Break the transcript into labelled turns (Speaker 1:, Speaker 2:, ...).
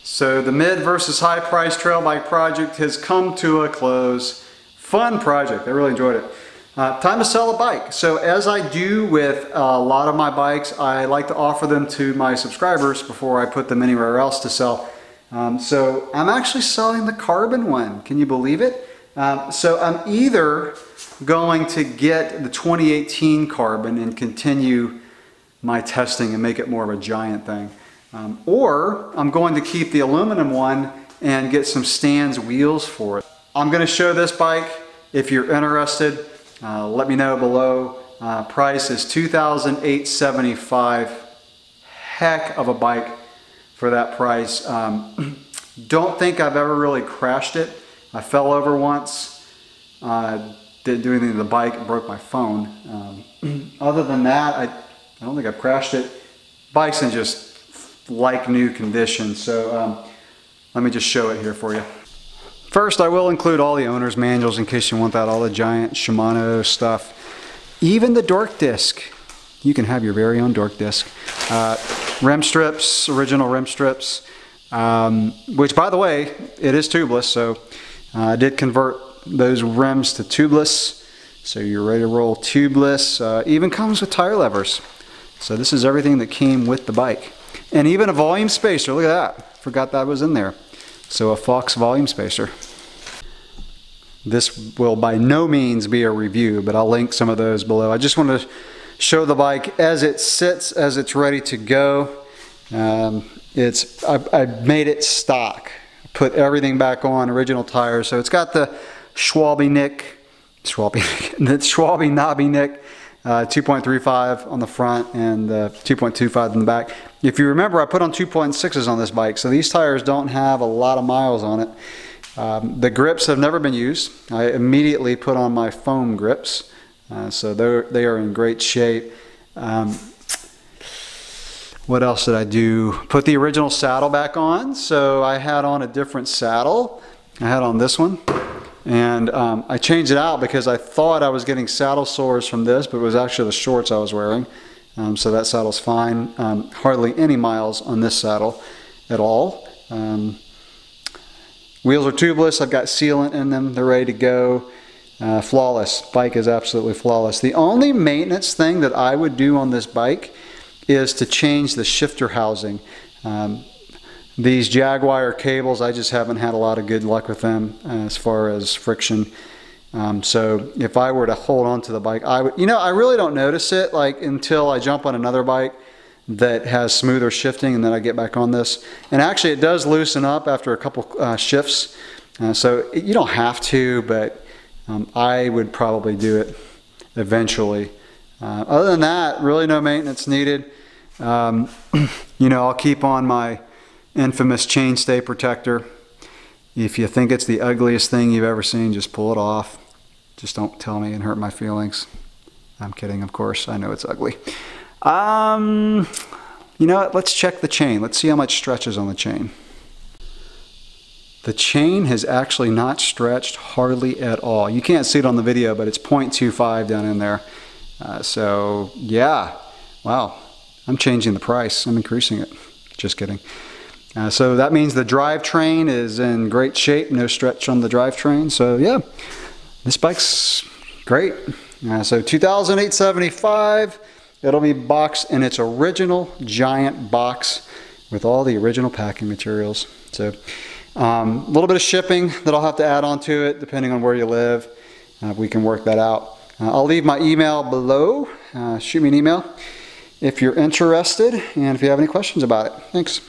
Speaker 1: So the mid versus high price trail bike project has come to a close. Fun project, I really enjoyed it. Time to sell a bike. So as I do with a lot of my bikes, I like to offer them to my subscribers before I put them anywhere else to sell. So I'm actually selling the carbon one. Can you believe it? So I'm either going to get the 2018 carbon and continue my testing and make it more of a giant thing. Or I'm going to keep the aluminum one and get some Stan's wheels for it. I'm going to show this bike. If you're interested, let me know below. Price is $2,875. Heck of a bike for that price. Don't think I've ever really crashed it. I fell over once. Didn't do anything to the bike and broke my phone. Other than that, I don't think I've crashed it. Bike's in just like new condition, so let me just show it here for you. First, I will include all the owner's manuals in case you want that, all the giant Shimano stuff. Even the dork disc. You can have your very own dork disc. Rim strips, original rim strips, which by the way, it is tubeless, so I did convert those rims to tubeless, so you're ready to roll tubeless. Even comes with tire levers. So this is everything that came with the bike. And even a volume spacer, look at that. Forgot that was in there. So a Fox volume spacer. This will by no means be a review, but I'll link some of those below. I just want to show the bike as it sits, as it's ready to go. I made it stock. Put everything back on, original tires. So it's got the Schwalbe knobby nick. 2.35 on the front and 2.25 in the back. If you remember, I put on 2.6s on this bike, so these tires don't have a lot of miles on it. The grips have never been used. I immediately put on my foam grips, so they are in great shape. What else did I do? Put the original saddle back on, so I had on a different saddle. I had on this one. And I changed it out because I thought I was getting saddle sores from this, but it was actually the shorts I was wearing. So that saddle's fine. Hardly any miles on this saddle at all. Wheels are tubeless. I've got sealant in them. They're ready to go. Flawless. Bike is absolutely flawless. The only maintenance thing that I would do on this bike is to change the shifter housing. These Jaguar cables, I just haven't had a lot of good luck with them as far as friction. So if I were to hold on to the bike, I would, I really don't notice it like until I jump on another bike that has smoother shifting, and then I get back on this. And actually it does loosen up after a couple shifts. So you don't have to, but I would probably do it eventually. Other than that, really no maintenance needed. I'll keep on my infamous chainstay protector. If you think it's the ugliest thing you've ever seen, just pull it off. Just don't tell me and hurt my feelings. I'm kidding, of course. I know it's ugly. You know what? Let's check the chain. Let's see how much stretches on the chain. The chain has actually not stretched hardly at all. You can't see it on the video, but it's 0.25 down in there. So yeah, wow. I'm changing the price. I'm increasing it. Just kidding. So that means the drivetrain is in great shape, no stretch on the drivetrain. So yeah, this bike's great. So $2,875. It'll be boxed in its original giant box with all the original packing materials. So a little bit of shipping that I'll have to add on to it depending on where you live. We can work that out. I'll leave my email below. Shoot me an email if you're interested and if you have any questions about it. Thanks.